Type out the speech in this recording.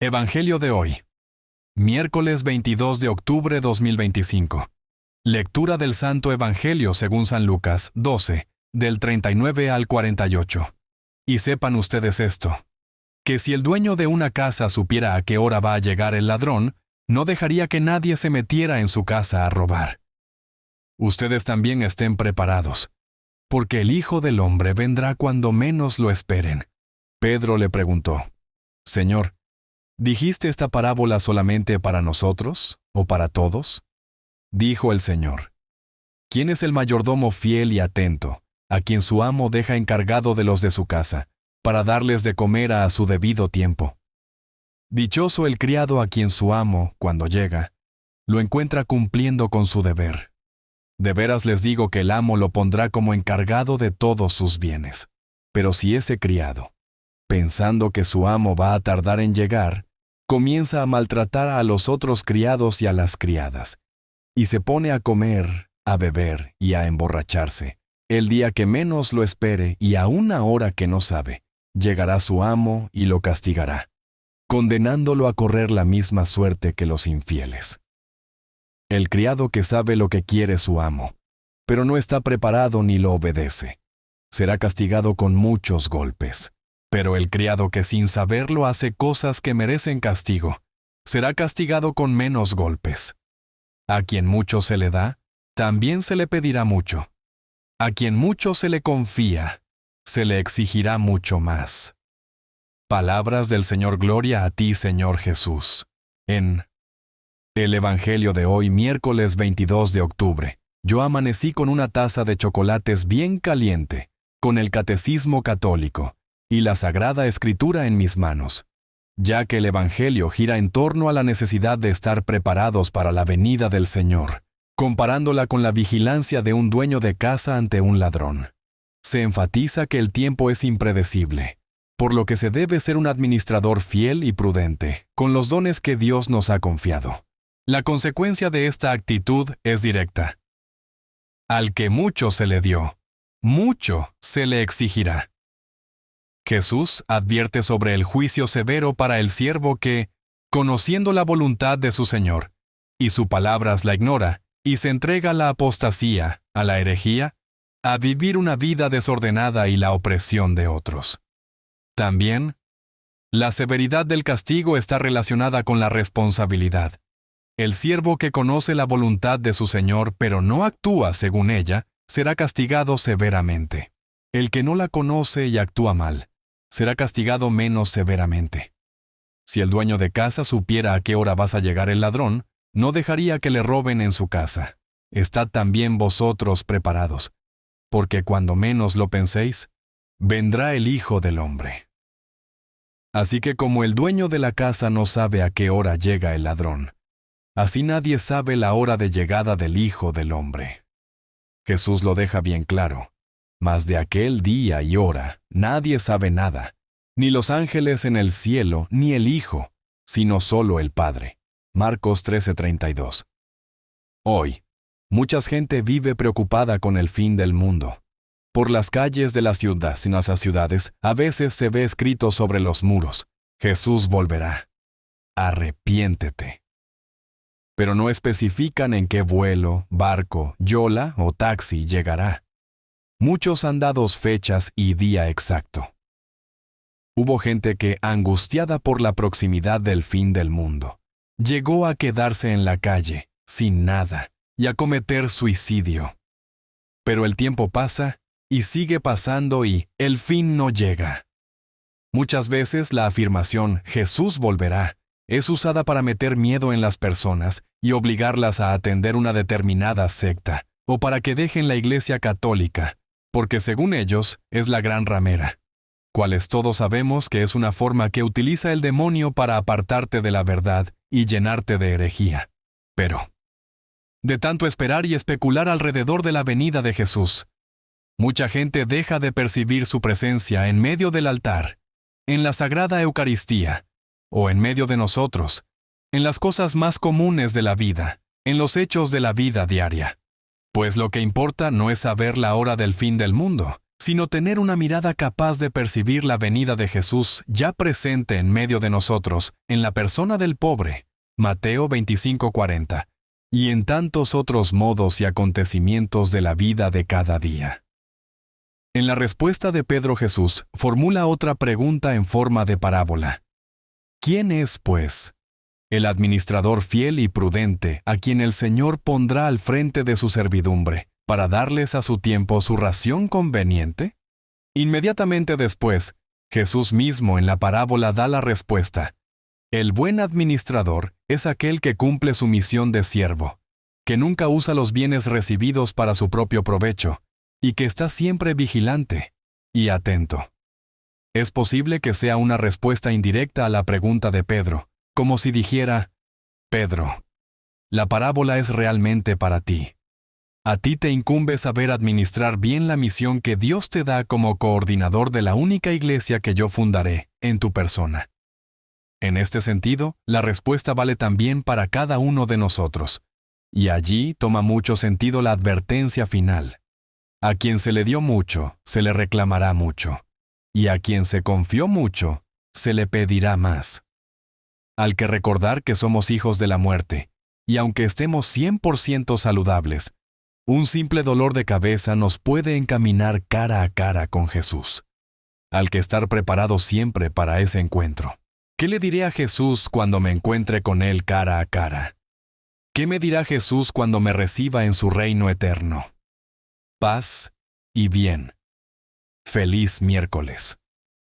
Evangelio de hoy, miércoles 22 de octubre 2025. Lectura del Santo Evangelio según San Lucas 12, del 39 al 48. Y sepan ustedes esto, que si el dueño de una casa supiera a qué hora va a llegar el ladrón, no dejaría que nadie se metiera en su casa a robar. Ustedes también estén preparados, porque el Hijo del Hombre vendrá cuando menos lo esperen. Pedro le preguntó: Señor, ¿dijiste esta parábola solamente para nosotros o para todos? Dijo el Señor: ¿Quién es el mayordomo fiel y atento, a quien su amo deja encargado de los de su casa, para darles de comer a su debido tiempo? Dichoso el criado a quien su amo, cuando llega, lo encuentra cumpliendo con su deber. De veras les digo que el amo lo pondrá como encargado de todos sus bienes. Pero si ese criado, pensando que su amo va a tardar en llegar, comienza a maltratar a los otros criados y a las criadas, y se pone a comer, a beber y a emborracharse, el día que menos lo espere y a una hora que no sabe, llegará su amo y lo castigará, condenándolo a correr la misma suerte que los infieles. El criado que sabe lo que quiere su amo, pero no está preparado ni lo obedece, será castigado con muchos golpes. Pero el criado que sin saberlo hace cosas que merecen castigo, será castigado con menos golpes. A quien mucho se le da, también se le pedirá mucho. A quien mucho se le confía, se le exigirá mucho más. Palabras del Señor. Gloria a ti, Señor Jesús. En el Evangelio de hoy, miércoles 22 de octubre, yo amanecí con una taza de chocolates bien caliente, con el Catecismo Católico y la Sagrada Escritura en mis manos, ya que el Evangelio gira en torno a la necesidad de estar preparados para la venida del Señor, comparándola con la vigilancia de un dueño de casa ante un ladrón. Se enfatiza que el tiempo es impredecible, por lo que se debe ser un administrador fiel y prudente, con los dones que Dios nos ha confiado. La consecuencia de esta actitud es directa. Al que mucho se le dio, mucho se le exigirá. Jesús advierte sobre el juicio severo para el siervo que, conociendo la voluntad de su Señor, y sus palabras la ignora, y se entrega a la apostasía, a la herejía, a vivir una vida desordenada y la opresión de otros. También, la severidad del castigo está relacionada con la responsabilidad. El siervo que conoce la voluntad de su Señor pero no actúa según ella, será castigado severamente. El que no la conoce y actúa mal, será castigado menos severamente. Si el dueño de casa supiera a qué hora vas a llegar el ladrón, no dejaría que le roben en su casa. Estad también vosotros preparados, porque cuando menos lo penséis, vendrá el Hijo del Hombre. Así que como el dueño de la casa no sabe a qué hora llega el ladrón, así nadie sabe la hora de llegada del Hijo del Hombre. Jesús lo deja bien claro. Mas de aquel día y hora nadie sabe nada, ni los ángeles en el cielo, ni el Hijo, sino solo el Padre. Marcos 13:32. Hoy, mucha gente vive preocupada con el fin del mundo. Por las calles de las ciudades, a veces se ve escrito sobre los muros: Jesús volverá. Arrepiéntete. Pero no especifican en qué vuelo, barco, yola o taxi llegará. Muchos han dado fechas y día exacto. Hubo gente que, angustiada por la proximidad del fin del mundo, llegó a quedarse en la calle, sin nada, y a cometer suicidio. Pero el tiempo pasa, y sigue pasando y el fin no llega. Muchas veces la afirmación «Jesús volverá» es usada para meter miedo en las personas y obligarlas a atender una determinada secta, o para que dejen la Iglesia Católica, porque según ellos es la gran ramera, cuales todos sabemos que es una forma que utiliza el demonio para apartarte de la verdad y llenarte de herejía. Pero, de tanto esperar y especular alrededor de la venida de Jesús, mucha gente deja de percibir su presencia en medio del altar, en la Sagrada Eucaristía, o en medio de nosotros, en las cosas más comunes de la vida, en los hechos de la vida diaria. Pues lo que importa no es saber la hora del fin del mundo, sino tener una mirada capaz de percibir la venida de Jesús ya presente en medio de nosotros, en la persona del pobre, Mateo 25:40, y en tantos otros modos y acontecimientos de la vida de cada día. En la respuesta de Pedro, Jesús formula otra pregunta en forma de parábola. ¿Quién es, pues, el administrador fiel y prudente a quien el Señor pondrá al frente de su servidumbre, para darles a su tiempo su ración conveniente? Inmediatamente después, Jesús mismo en la parábola da la respuesta. El buen administrador es aquel que cumple su misión de siervo, que nunca usa los bienes recibidos para su propio provecho, y que está siempre vigilante y atento. Es posible que sea una respuesta indirecta a la pregunta de Pedro, como si dijera, Pedro, la parábola es realmente para ti. A ti te incumbe saber administrar bien la misión que Dios te da como coordinador de la única iglesia que yo fundaré en tu persona. En este sentido, la respuesta vale también para cada uno de nosotros, y allí toma mucho sentido la advertencia final. A quien se le dio mucho, se le reclamará mucho, y a quien se confió mucho, se le pedirá más. Al que recordar que somos hijos de la muerte, y aunque estemos 100% saludables, un simple dolor de cabeza nos puede encaminar cara a cara con Jesús. Al que estar preparado siempre para ese encuentro. ¿Qué le diré a Jesús cuando me encuentre con Él cara a cara? ¿Qué me dirá Jesús cuando me reciba en su reino eterno? Paz y bien. Feliz miércoles.